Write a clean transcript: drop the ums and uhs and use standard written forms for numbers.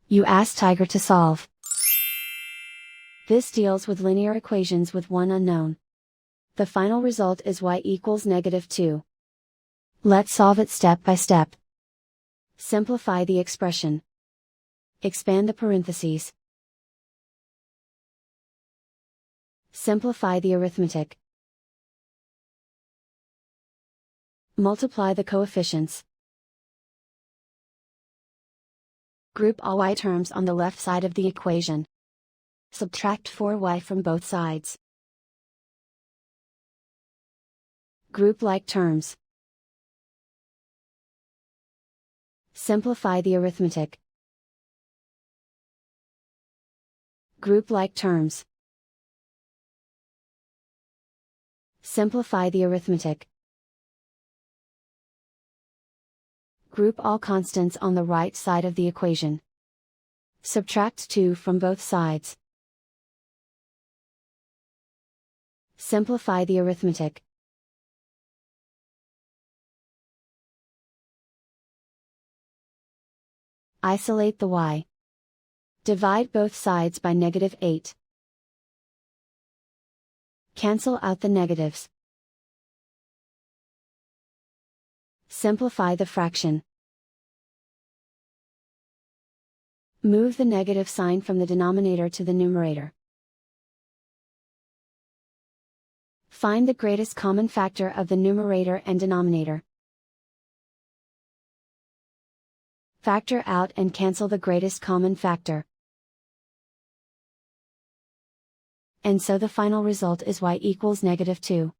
You ask Tiger to solve. This deals with linear equations with one unknown. The final result is y equals -2. Let's solve it step by step. Simplify the expression. Expand the parentheses. Simplify the arithmetic. Multiply the coefficients. Group all y terms on the left side of the equation. Subtract 4y from both sides. Group like terms. Simplify the arithmetic. Group like terms. Simplify the arithmetic. Group all constants on the right side of the equation. Subtract 2 from both sides. Simplify the arithmetic. Isolate the y. Divide both sides by -8. Cancel out the negatives. Simplify the fraction. Move the negative sign from the denominator to the numerator. Find the greatest common factor of the numerator and denominator. Factor out and cancel the greatest common factor. And so the final result is y equals -2.